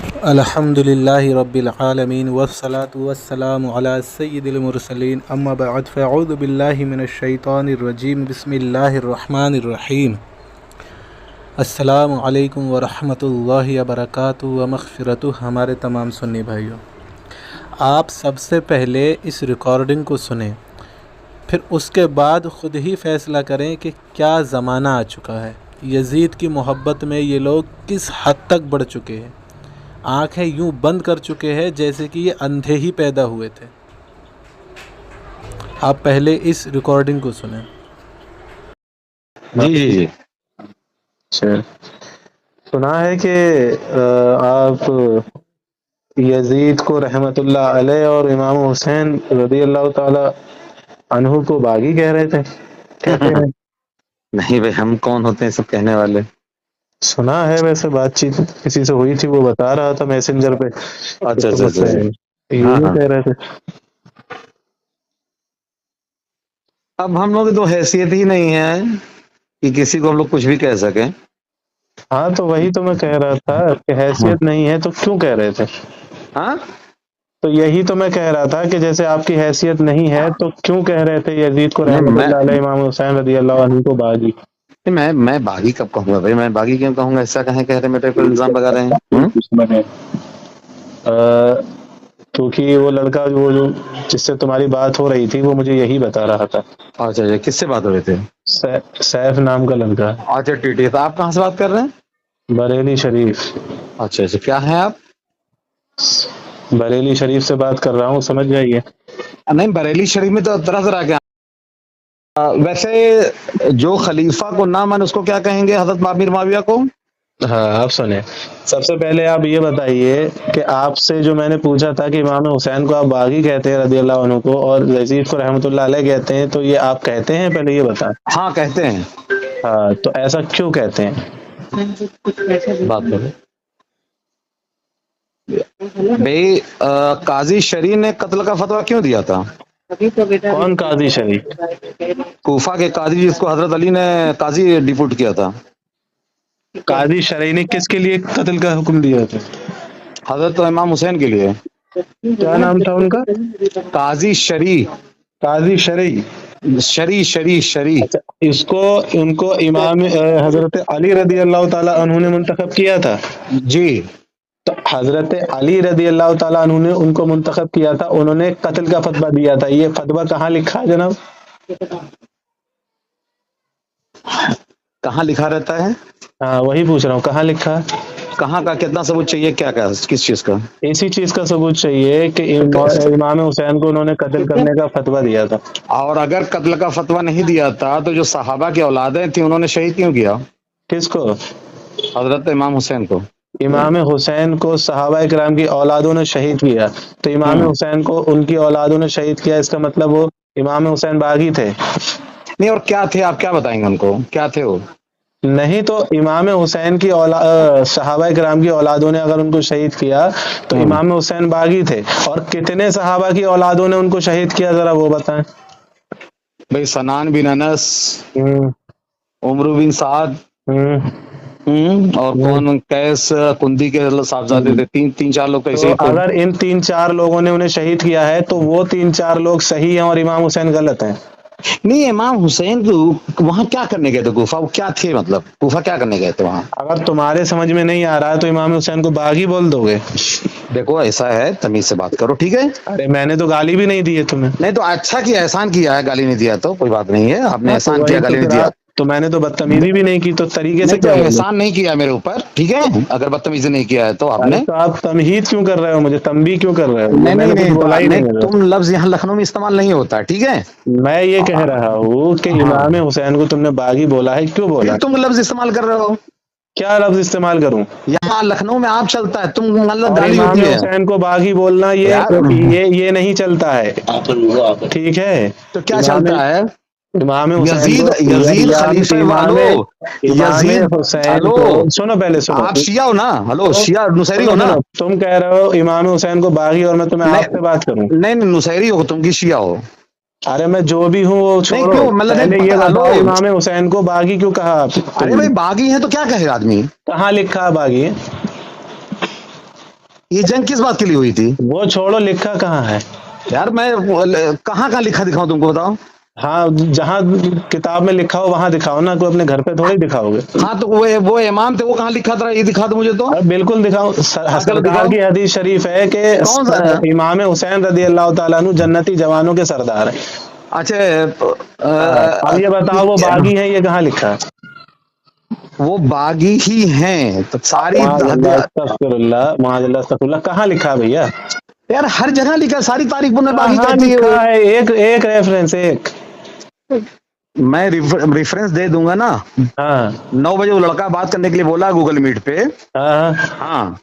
الحمد للہ رب العالمین والصلاة والسلام علی سید المرسلین اما بعد فاعوذ باللہ من الشیطان الرجیم بسم اللہ الرحمن الرحیم۔ السلام علیکم ورحمۃ اللہ وبرکاتہ و مغفرتہ۔ ہمارے تمام سنی بھائیوں، آپ سب سے پہلے اس ریکارڈنگ کو سنیں، پھر اس کے بعد خود ہی فیصلہ کریں کہ کیا زمانہ آ چکا ہے۔ یزید کی محبت میں یہ لوگ کس حد تک بڑھ چکے ہیں، آنکھیں یوں بند کر چکے ہیں جیسے کہ یہ اندھے ہی پیدا ہوئے تھے۔ آپ پہلے اس ریکارڈنگ کو سنیں۔ جی اچھا، سنا ہے کہ آپ یزید کو رحمت اللہ علیہ اور امام حسین رضی اللہ تعالی عنہ کو باغی کہہ رہے تھے، کہتے ہیں؟ نہیں بھائی، ہم کون ہوتے ہیں سب کہنے والے؟ سنا ہے، ویسے بات چیت کسی سے ہوئی تھی، وہ بتا رہا تھا میسنجر پہ، اچھا اچھا اچھا، یہ کہہ رہے تھے۔ اب ہم لوگ تو حیثیت ہی نہیں ہے کہ کسی کو ہم لوگ کچھ بھی کہہ سکیں۔ ہاں تو وہی تو میں کہہ رہا تھا کہ حیثیت نہیں ہے تو کیوں کہہ رہے تھے؟ ہاں تو یہی تو میں کہہ رہا تھا کہ جیسے آپ کی حیثیت نہیں ہے تو کیوں کہہ رہے تھے یزید کو رحمت اللہ علیہ امام حسین رضی اللہ عنہ کو باغی؟ میں باغی کب کہوں گا بھائی؟ میں باغی کیوں کہوں گا؟ ایسا کہیں کہہ رہے میرے پر الزام لگا رہے ہیں۔ کیونکہ وہ لڑکا وہ جو جس سے تمہاری بات ہو رہی تھی وہ مجھے یہی بتا رہا تھا، اچھا اچھا، کس سے بات ہو رہے تھے؟ سیف نام کا لڑکا، اچھا ٹھیک ہے، تو آپ کہاں سے بات کر رہے ہیں؟ بریلی شریف۔ اچھا اچھا، کیا ہیں آپ؟ بریلی شریف سے بات کر رہا ہوں، سمجھ جائیے۔ نہیں، بریلی شریف میں تو طرح طرح کے ویسے جو خلیفہ کو نہ مانے اس کو کیا کہیں گے؟ حضرت امیر معاویہ کو؟ ہاں آپ سنیں، سب سے پہلے آپ یہ بتائیے کہ آپ سے جو میں نے پوچھا تھا کہ امام حسین کو آپ باغی کہتے ہیں رضی اللہ عنہ کو اور یزید کو رحمۃ اللہ علیہ کہتے ہیں، تو یہ آپ کہتے ہیں؟ پہلے یہ بتائیں۔ ہاں کہتے ہیں۔ ہاں تو ایسا کیوں کہتے ہیں؟ بات کرو بھائی، قاضی شریع نے قتل کا فتویٰ کیوں دیا تھا؟ کون قاضی شریف؟ کوفہ کے قاضی جس کو حضرت علی نے قاضی ڈیپوٹ کیا تھا۔ قاضی شرعی نے کس کے لیے قتل کا حکم دیا تھا؟ حضرت امام حسین کے لیے۔ کیا نام تھا ان کا؟ قاضی شریع، قاضی شرعی۔ شریع۔ اچھا، ان کو امام حضرت علی رضی اللہ تعالی عنہ نے منتخب کیا تھا؟ جی، تو حضرت علی رضی اللہ تعالیٰ عنہ نے ان کو منتخب کیا تھا، انہوں نے قتل کا فتویٰ دیا تھا، یہ فتویٰ کہاں لکھا ہے جناب؟ کہاں لکھا رہتا ہے؟ ہاں وہی پوچھ رہا ہوں، کہاں لکھا ہے؟ کہاں کا؟ کتنا ثبوت چاہیے؟ کیا کس چیز کا؟ اسی چیز کا ثبوت چاہیے کہ امام حسین کو انہوں نے قتل کرنے کا فتویٰ دیا تھا۔ اور اگر قتل کا فتویٰ نہیں دیا تھا تو جو صحابہ کی اولادیں تھیں انہوں نے شہید کیوں کیا؟ کس کو؟ حضرت امام حسین کو۔ امام حسین کو صحابہ کرام کی اولادوں نے شہید کیا، تو امام حسین کو ان کی اولادوں نے شہید کیا، اس کا مطلب وہ امام حسین باغی تھے؟ نہیں، اور کیا تھے؟ آپ کیا بتائیں گے ان کو کیا تھے وہ؟ نہیں تو امام حسین کی صحابہ کرام کی اولادوں نے اگر ان کو شہید کیا تو امام حسین باغی تھے، اور کتنے صحابہ کی اولادوں نے ان کو شہید کیا ذرا وہ بتائیں۔ بھائی سنان بن انس، عمر بن سعد، اور کون؟ قیس کندی کے صاحبزادے تھے، تین چار لوگ ایسے ہی تو تھے۔ اگر ان 3-4 لوگوں نے انہیں شہید کیا ہے تو وہ 3-4 لوگ صحیح ہیں اور امام حسین غلط ہیں؟ نہیں، امام حسین کو وہاں کیا کرنے گئے تھے؟ کوفہ وہ کیا تھے؟ مطلب کوفہ کیا کرنے گئے تھے وہاں؟ اگر تمہارے سمجھ میں نہیں آ رہا ہے تو امام حسین کو باغی بول دو گے؟ دیکھو ایسا ہے، تمیز سے بات کرو، ٹھیک ہے؟ ارے میں نے تو گالی بھی نہیں دی ہے تمہیں۔ نہیں تو اچھا کیا، احسان کیا ہے، گالی نہیں دیا تو کوئی بات نہیں ہے، آپ نے ہاں تو احسان کیا، وہی تو گالی نہیں پھر دیا۔ تو میں نے تو بدتمیزی بھی نہیں کی، تو طریقے سے نہیں تو کیا بولے؟ احسان نہیں کیا میرے اوپر، ٹھیک ہے؟ اگر بدتمیزی نہیں کیا ہے تو آپ ارے نے۔ تو آپ تمہید کیوں کر رہے ہو؟ مجھے تنبیہ کیوں کر رہے ہو؟ نہیں میں نہیں نے کچھ نہیں، بولا ہی نہیں، نہیں ہے۔ تم لفظ یہاں لکھنؤ میں استعمال نہیں ہوتا، ٹھیک ہے؟ میں یہ کہہ رہا ہوں کہ امام حسین کو تم نے باغی بولا ہے، کیوں بولا؟ تم لفظ استعمال کر رہے ہو، کیا لفظ استعمال کروں؟ یہاں لکھنؤ میں آپ چلتا ہے، تم مطلب اور گالی امام ہوتی ہے حسین کو باغی بولنا یار۔ یہ نہیں چلتا ہے، ٹھیک ہے؟ تو کیا امام چلتا ہے؟ امام حسین کو یزید خلیفہ امام والو، امام یزید، حسین ہلو، کو سنو، پہلے سنو، آپ شیعہ ہو نا؟ ہلو، شیعہ نصیری ہو نا؟ سنو، تم کہہ رہے ہو امام حسین کو باغی اور میں تمہیں آپ سے بات کروں؟ نہیں نہیں، نصیری ہو تم، کی شیعہ ہو؟ ارے میں جو بھی ہوں وہ نہیں چھوڑو، کیوں، مطلب پہلے نہیں یہ پتہ، ہلو، بتاؤ امام حسین کو باغی کیوں کہا آپ؟ ارے بھائی باغی ہیں تو کیا کہے آدمی؟ کہاں لکھا ہے باغی؟ ये जंग किस बात के लिए हुई थी वो छोड़ो, लिखा कहाँ है? यार? मैं कहाँ कहाँ लिखा दिखाऊं तुमको, बताओ। हाँ, जहाँ किताब में लिखा हो वहां दिखाओ ना, कोई अपने घर पे थोड़ी दिखाओगे। हाँ तो वो इमाम थे, वो कहाँ लिखा था, ये दिखा दो मुझे तो। अब बिल्कुल दिखाओ, सरकार की हदीस शरीफ है कि कौन सा? इमाम हुसैन रदी अल्लाह ताला अन्हु जन्नती जवानों के सरदार है। अच्छा अब ये बताओ वो बागी है, ये कहाँ लिखा है? वो बागी ही हैं तो सारी माज़अल्लाह कहाँ लिखा है भैया? यार हर जगह लिखा है, सारी तारीख में बागी कहाँ कहती लिखा है। है? एक रेफरेंस, एक मैं रेफरेंस दे दूंगा ना। हाँ 9 बजे वो लड़का बात करने के लिए बोला गूगल मीट पे। हाँ हाँ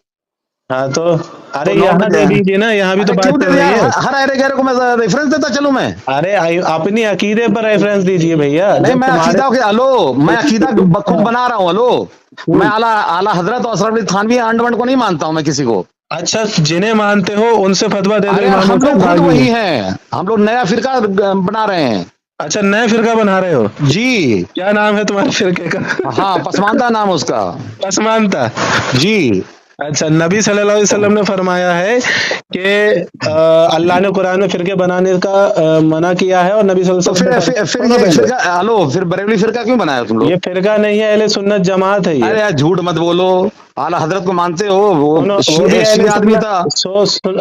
हाँ, तो अरे तो 9 यहाँ बजे दे दीजिए ना, यहाँ भी तो अरे बात क्यों चल दे रही दिया? है। हर अरे गहरे को मैं रेफरेंस देता चलूं मैं? अरे अपनी अकीदे पर रेफरेंस दीजिए भैया। नहीं, जब मैं तुम्हारे अकीदा हेलो, मैं अकीदा खुद बना रहा हूँ। हेलो, मैं आला हजरत और अशरफ अली थानवी अंडवंड को नहीं मानता हूँ मैं किसी को। अच्छा, जिन्हें मानते हो उनसे फतवा दे दो अरे इमाम हम हुसैन लोग खुद बागी वही है। हैं, हम लोग नया फिरका बना रहे हैं अच्छा, नए फिरका बना रहे हो? जी। क्या नाम है तुम्हारे फिरके का? हाँ, पसमानदा नाम उसका पसमानता जी। अच्छा, नबी सल्लल्लाहु अलैहि वसल्लम ने फरमाया है कि अल्लाह ने कुरान में फिरके बनाने का मना किया है, और नबी सल्लल्लाहु तो अलैहि वसल्म फिर ये फिरका, हेलो, फिर बरेलवी फिरका क्यों बनाया तुम लोग? ये फिरका नहीं है, अहले सुन्नत जमात है ये। अरे यार झूठ मत बोलो, आला हजरत को मानते हो, वो वो भी शिया आदमी था।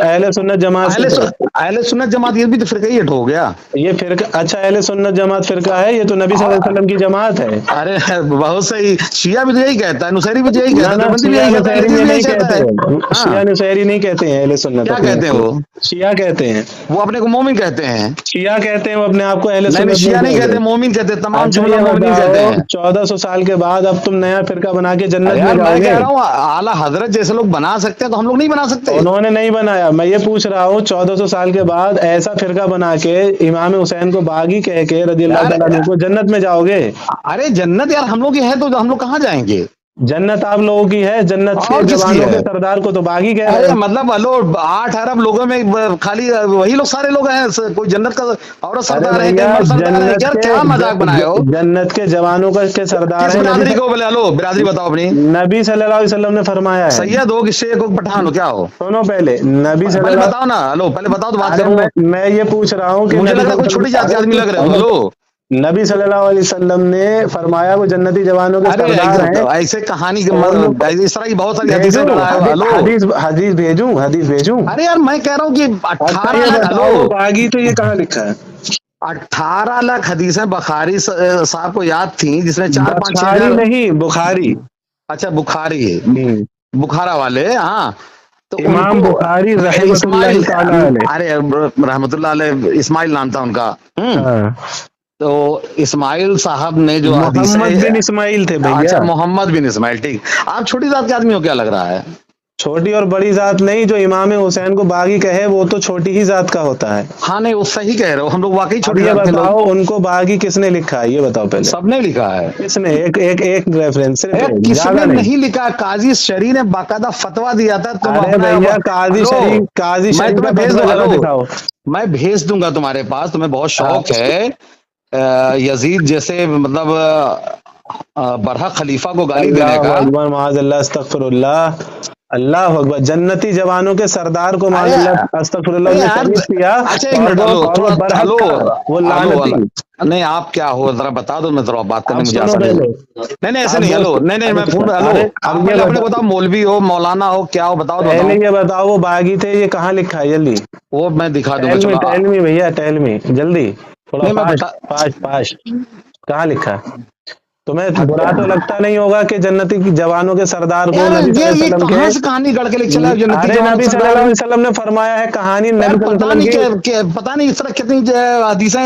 अहले सुन्नत जमात से है। अहले सुन्नत जमात ये भी तो फिरका ही हो गया। ये फिरका, अच्छा अहले सुन्नत जमात फिरका है, ये तो नबी सल्लल्लाहु अलैहि वसल्लम की जमात है। अरे बहुत सही, शिया भी तो यही कहता है, नुसैरी भी तो यही कहता है, देवबंदी भी शिया यही कहता है, नुसैरी लेकिन नहीं यही कहता कहते है। हैं, शिया नुसैरी नहीं कहते हैं अहले सुन्नत। क्या कहते हैं वो? शिया कहते हैं, वो अपने को मोमिन कहते हैं। शिया कहते हैं वो अपने आप को अहले नहीं, सुन्नत शिया नहीं कहते, मोमिन कहते हैं, तमाम अच्छा, जुमला ये मोमिन कहते बताओ, हैं। 1400 साल के बाद अब तुम नया फिरका बना के जन्नत यार में मैं जाओगे? कह रहा हूँ आला हजरत जैसे लोग बना सकते हैं तो हम लोग नहीं बना सकते। उन्होंने नहीं बनाया, मैं ये पूछ रहा हूँ 1400 साल के बाद ऐसा फिरका बना के इमाम हुसैन को बागी कह के रज़ियल्लाहु ताला अन्हु को जन्नत में जाओगे? अरे जन्नत यार हम लोग की है तो हम लोग कहाँ जाएंगे? जन्नत आप लोगों की है, जन्नत के और किसकी जवानों है? के सरदार को तो बागी कह रहे अरे हैं। मतलब हेलो, 8 अरब लोगों में खाली वही लोग सारे लोग हैं, कोई जन्नत का औरत सरदार है, कोई मर्द सरदार है? यार क्या मजाक बनाए हो? जन्नत के जवानों का के सरदार किस है बिरादरी को बोले? हेलो, बिरादरी बताओ अपनी। नबी सल्लल्लाहु अलैहि वसल्लम ने फरमाया है। सैयद हो कि शेख हो, पठान हो, क्या हो? सुनो पहले, नबी पहले सल्लल्लाहु बताओ ना। हेलो, पहले बताओ तो बात अरे करूं। मैं ये पूछ रहा हूँ कि मुझे नबी लग रहा है कोई छोटी जात के आदमी लग रहे हो। हेलो, नबी सल्लल्लाहु अलैहि वसल्लम ने फरमाया वो जन्नती जवानों के अरे सरदार हैं। ऐसे कहानी इस तरह की बहुत सारी हदीसें भेजूं? गढ़ा है। हेलो, हदीस भेजूं? अरे यार मैं कह रहा हूँ कि अच्छा, ये 18 बताओ हेलो, बागी तो ये कहाँ लिखा है? 18 लाख हदीसें बुखारी साहब को याद थी, जिसमें 4-5 बुखारी नहीं, बुखारी। अच्छा बुखारी, बुखारा वाले। हाँ तो इमाम उनको बुखारी रहमतुल्लाह इस्माइल, ताला अलैह। अरे रहमतुल्लाह अलैह, इस्माइल नाम था उनका। हाँ। तो इस्माइल साहब ने जो मोहम्मद बिन इस्माइल थे भैया। अच्छा, मोहम्मद बिन इस्माइल, ठीक। आप छोटी जात के आदमी हो, क्या लग रहा है? छोटी और बड़ी जात नहीं, जो इमाम हुसैन को बागी कहे वो तो छोटी ही जात का होता है। हाँ नहीं, वो सही कह रहे हो, हम लोग वाकई अब छोटी ये जात के लोग। बताओ उनको बागी किसने लिखा है, ये बताओ पहले। सबने लिखा है। किसने? एक रेफरेंस सिर्फ एक, किसने ज्यादा नहीं लिखा? काजी शरी ने बाकायदा फतवा दिया था। तुम अरे अपना भैया, काजी शरीफ मैं तुम्हें भेज का दूंगा, दिखाओ। मैं भेज दूंगा तुम्हारे पास, तुम्हें बहुत शौक है यजीद जैसे मतलब बरहा खलीफा को गाली देने का। माज़अल्लाह, अस्तगफिरुल्लाह, अल्लाह अकबर। जन्नती जवानों के सरदार को माज़अल्लाह अस्तगफिरुल्लाह ने तकलीफ किया। अच्छा एक मिनट, वो लानती। नहीं आप क्या हो, जरा बता दो, मैं थोड़ा बात करने मुझे सुनो आसान है। पहले। नहीं ऐसे नहीं। हेलो, नहीं मैं फोन, हेलो, अब पहले अपने बताओ, मौलवी हो, मौलाना हो, क्या हो, बताओ। पहले ये बताओ वो बागी थे, ये कहाँ लिखा है? जल्दी वो मैं दिखा दूंगा। टेल मी भैया, टेल मी जल्दी, थोड़ा नहीं, फास्ट। कहाँ लिखा है? तुम्हें बुरा तो लगता नहीं होगा कि जन्नती जवानों के सरदार को नबी सल्लल्लाहु अलैहि वसल्लम कहां से कहानी गढ़ के लेके चला? अरे नबी सल्लल्लाहु अलैहि वसल्लम ने फरमाया है, कहानी नबी पता नहीं इस तरह कितनी हदीसें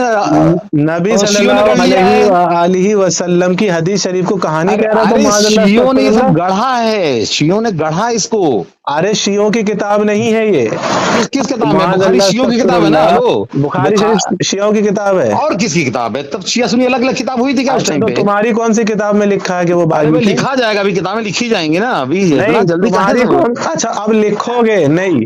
नबी सल्लल्लाहु अलैहि वसल्लम की हदीस शरीफ को कहानी कह रहा था। शियों ने सब गढ़ा है, शियों ने गढ़ा इसको। अरे शियों की किताब नहीं है ये। किस किताब है? बुखारी शियों की किताब है ना। हेलो, बुखारी शरीफ शियों की किताब है। और किसकी किताब है? तब शिया सुन्नी अलग अलग किताब हुई थी क्या उस टाइम पे? तुम्हारी कौन सी किताब में लिखा है कि वो अरे बागी भाई थे? लिखा जाएगा, अभी किताबें लिखी जाएंगी ना, अभी इतना नहीं जल्दी तुम्हारी कहाँ कौन, अच्छा अब लिखोगे नहीं?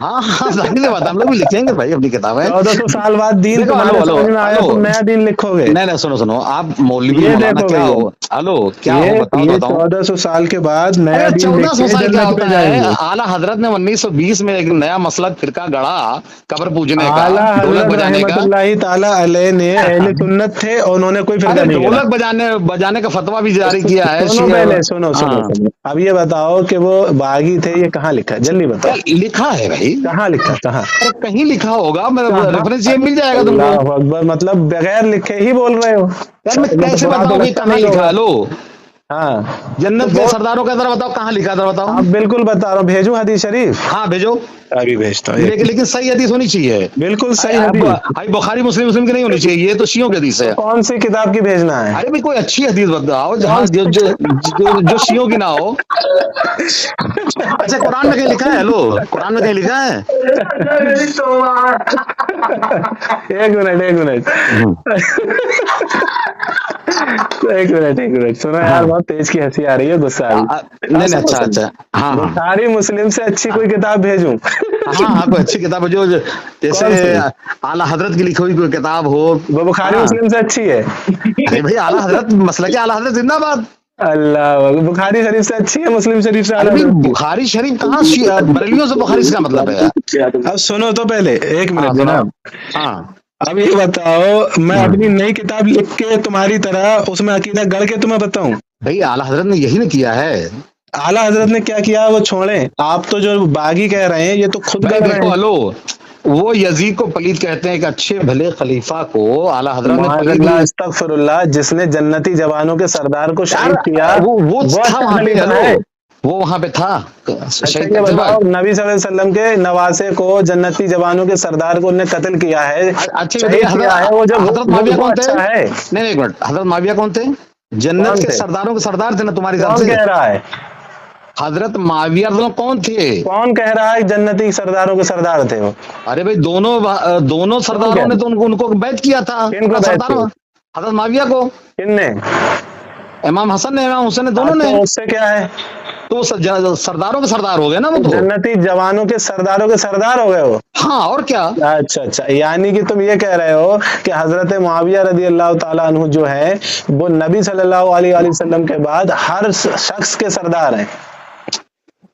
हाँ हाँ जाहिर सी बात है, हम लोग भी लिखेंगे भाई अपनी किताबें। 1400 साल बाद दीन देखो, तुम्हारे हेलो समझ में आया, हेलो, तुम नया दीन लिखोगे? नहीं नहीं, सुनो सुनो, आप मौलवी ये मौलाना देखो क्या भैया, हो? हेलो क्या हो, बताओ ये बताओ। 1400 साल के बाद नया अरे दीन लिख 1400 के साल क्या जन्नत होता पे है? जाएंगे। आला हजरत ने 1920 में एक नया मसलक फिरका गढ़ा, कब्र पूजने का, आला ढोलक हजरत बजाने का। रहमतुल्लाहि ताला अलैह ने अहले सुन्नत थे और उन्होंने कोई फिरका अरे नहीं गिरा। ढोलक बजाने बजाने का फतवा भी जारी किया है सुनो पहले, सुनो सुनो हाँ, सुनो, अब ये बताओ कि वो बागी थे, ये कहाँ लिखा है? जल्दी बताओ, यार लिखा है भाई, कहाँ लिखा, कहाँ? अरे कहीं लिखा होगा, मैं कहाँ? रेफरेंस ये मिल जाएगा तुमको। अल्लाह अकबर, मतलब बगैर लिखे ही बोल रहे हो? यार मैं मतलब कैसे बुरा तो बताऊं कि लगता कहाँ नहीं लिखा होगा। है? लो, हाँ जन्नत तो के बहुत, सरदारों का जरा बताओ कहाँ लिखा है, जरा बताओ। आप बिल्कुल बता रहा हूँ, भेजूं हदीस शरीफ? हाँ भेजो, अभी भेजता हूँ, लेकिन सही हदीस होनी चाहिए। बिल्कुल सही अब हदीस। भाई बुखारी मुस्लिम मुस्लिम की नहीं होनी चाहिए, ये तो शियों की हदीस तो है। कौन सी किताब की भेजना है? अरे भाई कोई अच्छी हदीस बताओ, जहाँ कौन जो जो जो, जो शियों की ना हो। अच्छा कुरान में कहीं लिखा है? हेलो, कुरान में कहीं लिखा है? एक मिनट, एक मिनट, एक मिनट सुनो यार, हाँ बहुत तेज की हंसी आ रही है, गुस्सा आ रही है। नहीं नहीं, सुनो, अच्छा सुनो, अच्छा, हाँ हाँ बुखारी मुस्लिम से अच्छी कोई किताब भेजूं? हाँ हाँ, कोई अच्छी किताब जो जैसे कौन सी? आला हजरत की लिखी हुई कोई किताब हो। वो बुखारी हाँ, मुस्लिम से अच्छी है? अरे भाई आला हजरत मसलक के आला हजरत जिंदाबाद। अल्लाह अकबर, बुखारी शरीफ से अच्छी है मुस्लिम शरीफ से अरे आला भाई हजरत की? बुखारी शरीफ कहाँ बरेलियों से बुखारी से क्या मतलब है यार? अब सुनो तो पहले, एक हाँ मिनट सुनाओ। जनाब, हाँ अब ये बताओ, मैं अपनी नई किताब लिख के तुम्हारी तरह उसमें अकीदा गढ़ के तुम्हें बताऊं? भाई आला हजरत ने यही ना किया है। आला हजरत ने क्या किया वो छोड़ें, आप तो जो बागी कह रहे हैं ये तो खुद भाई गढ़ रहे देखो, हैं। हेलो, वो यजीद को पलीद कहते हैं, एक अच्छे भले खलीफा को आला हजरत ने पलीद माज़अल्लाह, अस्तगफिरुल्लाह, जिसने जन्नती जवानों के सरदार को यार, शहीद किया वो वो था अच्छा वहां पे, खलीफा है? हेलो, वो वहां पे था अच्छा शहीद ये करते बताओ, वक्त। नबी सल्लल्लाहु अलैहि वसल्लम के नवासे को, जन्नती जवानों के सरदार को उन्हें कत्ल किया है, अच्छा शहीद किया है, वो जब हजरत माविया वो कौन थे? अच्छा है? नहीं नहीं, एक मिनट, हजरत माविया कौन थे? जन्नत कौन के थे? सरदारों के सरदार थे ना तुम्हारे हिसाब कौन से? कह रहा है? हजरत माविया कौन थे? कौन कह रहा है जन्नती सरदारों के सरदार थे वो? अरे भाई दोनों सरदारों ने तो उनको बैत किया था। किनको बैत सरदारों, किया? हजरत माविया को, किनने? इमाम हसन ने, इमाम हुसैन ने, दोनों तो ने। उससे क्या है? तो सरदारों के सरदार हो गए ना वो तो। जन्नती जवानों के सरदारों के सरदार हो गए वो? हाँ और क्या। अच्छा अच्छा, यानी कि तुम ये कह रहे हो कि हजरत मुआविया रदी अल्लाह ताला अन्हु जो है वो नबी सल्लल्लाहु अलैहि वसल्लम के बाद हर शख्स के सरदार हैं?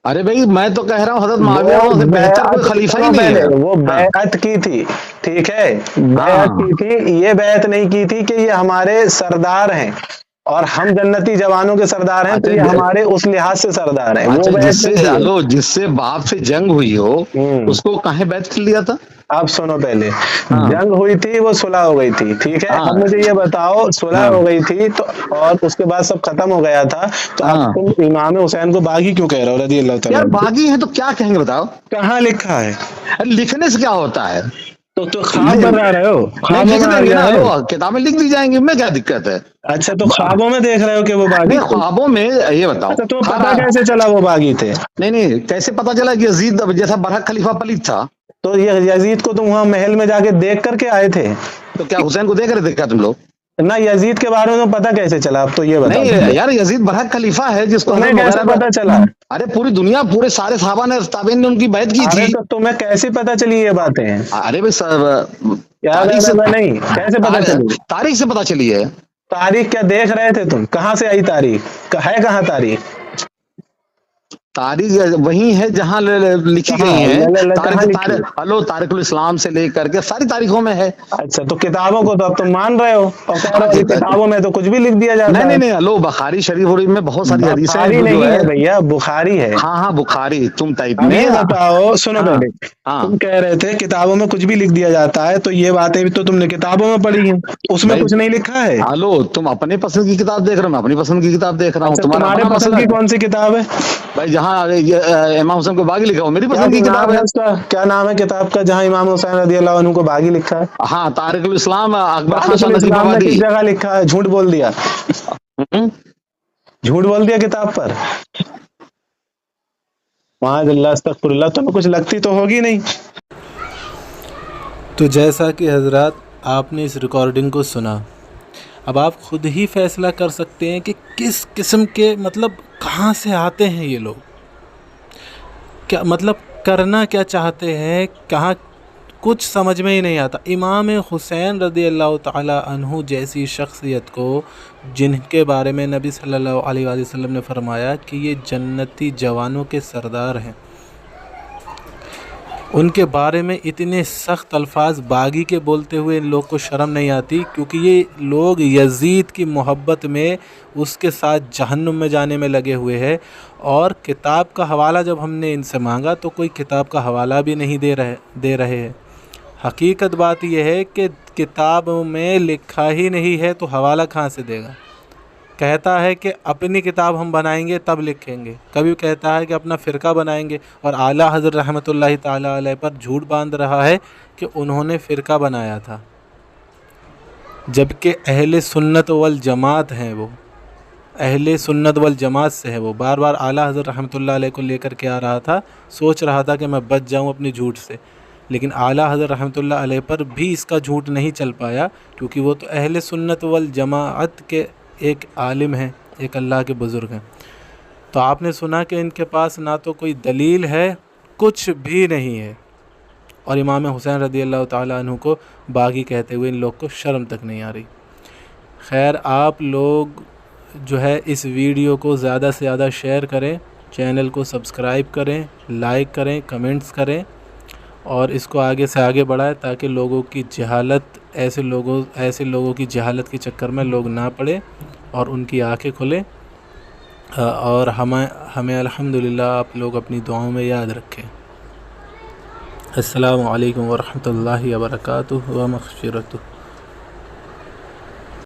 अरे भाई मैं तो कह रहा हूँ हजरत माविया से बेहतर कोई खलीफा ही नहीं है। वो बैत की थी, ठीक है, बैत की थी, ये बैत नहीं की थी कि ये हमारे सरदार हैं और हम जन्नती जवानों के सरदार हैं, तो ये हमारे उस लिहाज से सरदार हैं। वो अच्छा, बैत जिससे नहीं थी। हेलो, जिससे बाप से जंग हुई हो उसको काहे बैत कर लिया था? आप सुनो पहले, जंग हुई थी, वो सुलह हो गई थी, ठीक है। अब मुझे ये बताओ, सुलह हो गई थी तो और उसके बाद सब खत्म हो गया था, तो अब तुम इमाम हुसैन को बागी क्यों कह रहे हो रदी अल्लाह ताला? यार बागी है तो क्या कहेंगे बताओ? कहाँ लिखा है? अरे लिखने से क्या होता है? तो ख्वाब बना रहे हो? नहीं लिख देंगे ना, हेलो, किताबें लिख दी जाएंगी, में क्या दिक्कत है? अच्छा, तो ख्वाबों में देख रहे हो कि वो बागी? ख्वाबों में, ये बताओ। तो तुम्हें पता कैसे चला वो बागी थे? नहीं नहीं, कैसे पता चला कि यजीद जैसा बरहक खलीफा पलीद था? तो ये यजीद को तुम वहां महल में जाके देख करके आए थे? तो क्या हुसैन को देख रहे थे क्या तुम लोग? ना, यजीद के बारे में पता कैसे चला? अब तो ये बताओ। नहीं यार, यजीद बरहक खलीफा है जिसको तुम्हें कैसे पता चला? अरे पूरी दुनिया, पूरे सारे सहाबा ने, ताबीन ने उनकी बैत की अरे थी। तो तुम्हें कैसे पता चली ये बातें? अरे भाई तारीख से नहीं, कैसे पता चली? तारीख से पता चली है। तारीख क्या देख रहे थे तुम? कहाँ से आई तारीख? है कहाँ तारीख? तारीख वही है जहाँ लिखी गई है। हेलो, तारिकुल इस्लाम से लेकर के सारी तारीखों में है। अच्छा, तो किताबों को तो अब तुम मान रहे हो और कह रहे हो किताबों में तो कुछ भी लिख दिया जाता है। नहीं नहीं, हेलो, बुखारी शरीफ में बहुत सारी हदीसें हैं। बुखारी नहीं है भैया, बुखारी है। हाँ हाँ, बुखारी तुम टाइप अब में। ये बताओ, सुनो पहले, हाँ तुम कह रहे थे किताबों में कुछ भी लिख दिया जाता है, तो ये बातें भी तो तुमने किताबों में पढ़ी हैं, उसमें कुछ नहीं लिखा है। हेलो, तुम अपने पसंद की किताब देख रहे हो, मैं अपनी पसंद की किताब देख रहा हूँ। तुम्हारे पसंद की कौन सी किताब है भाई? जहाँ इमाम हुसैन को बागी लिखा हो, मेरी पसंद की किताब है। उसका क्या नाम है किताब का जहाँ इमाम हुसैन रज़ी अल्लाह अन्हु को बागी लिखा है? हाँ, तारिकुल इस्लाम, अकबर खान तारिकुल इस्लाम में किस जगह लिखा है? झूठ बोल दिया, झूठ बोल दिया किताब पर। माज़अल्लाह, अस्तगफिरुल्लाह, तुम्हें कुछ लगती तो होगी नहीं। तो जैसा कि हजरात आपने इस रिकॉर्डिंग को सुना, اب آپ خود ہی فیصلہ کر سکتے ہیں کہ کس قسم کے مطلب کہاں سے آتے ہیں یہ لوگ، کیا مطلب کرنا کیا چاہتے ہیں، کہاں کچھ سمجھ میں ہی نہیں آتا۔ امام حسین رضی اللہ تعالی عنہ جیسی شخصیت کو، جن کے بارے میں نبی صلی اللہ علیہ وآلہ وسلم نے فرمایا کہ یہ جنتی جوانوں کے سردار ہیں، ان کے بارے میں اتنے سخت الفاظ باغی کے بولتے ہوئے ان لوگ کو شرم نہیں آتی، کیونکہ یہ لوگ یزید کی محبت میں اس کے ساتھ جہنم میں جانے میں لگے ہوئے ہیں، اور کتاب کا حوالہ جب ہم نے ان سے مانگا تو کوئی کتاب کا حوالہ بھی نہیں دے رہے ہیں۔ حقیقت بات یہ ہے کہ کتاب میں لکھا ہی نہیں ہے تو حوالہ کہاں سے دے گا؟ کہتا ہے کہ اپنی کتاب ہم بنائیں گے تب لکھیں گے، کبھی کہتا ہے کہ اپنا فرقہ بنائیں گے، اور اعلیٰ حضرت رحمۃ اللہ تعالی علیہ پر جھوٹ باندھ رہا ہے کہ انہوں نے فرقہ بنایا تھا، جبکہ اہل سنت والجماعت ہیں، وہ اہل سنت والجماعت سے ہے، وہ بار بار اعلیٰ حضرت رحمۃ اللہ علیہ کو لے کر کے آ رہا تھا، سوچ رہا تھا کہ میں بچ جاؤں اپنی جھوٹ سے، لیکن اعلیٰ حضرت رحمۃ اللہ علیہ پر بھی اس کا جھوٹ نہیں چل پایا، کیونکہ وہ تو اہل سنت والجماعت کے ایک عالم ہیں، ایک اللہ کے بزرگ ہیں۔ تو آپ نے سنا کہ ان کے پاس نہ تو کوئی دلیل ہے، کچھ بھی نہیں ہے، اور امام حسین رضی اللہ تعالیٰ عنہ کو باغی کہتے ہوئے ان لوگ کو شرم تک نہیں آ رہی۔ خیر، آپ لوگ جو ہے اس ویڈیو کو زیادہ سے زیادہ شیئر کریں، چینل کو سبسکرائب کریں، لائک کریں، کمنٹس کریں، اور اس کو آگے سے آگے بڑھائیں تاکہ لوگوں کی جہالت، ایسے لوگوں کی جہالت کے چکر میں لوگ نہ پڑے اور ان کی آنکھیں کھلیں، اور ہمیں الحمدللہ آپ لوگ اپنی دعاؤں میں یاد رکھیں۔ السلام علیکم ورحمۃ اللہ وبرکاتہ و مغفرتہ۔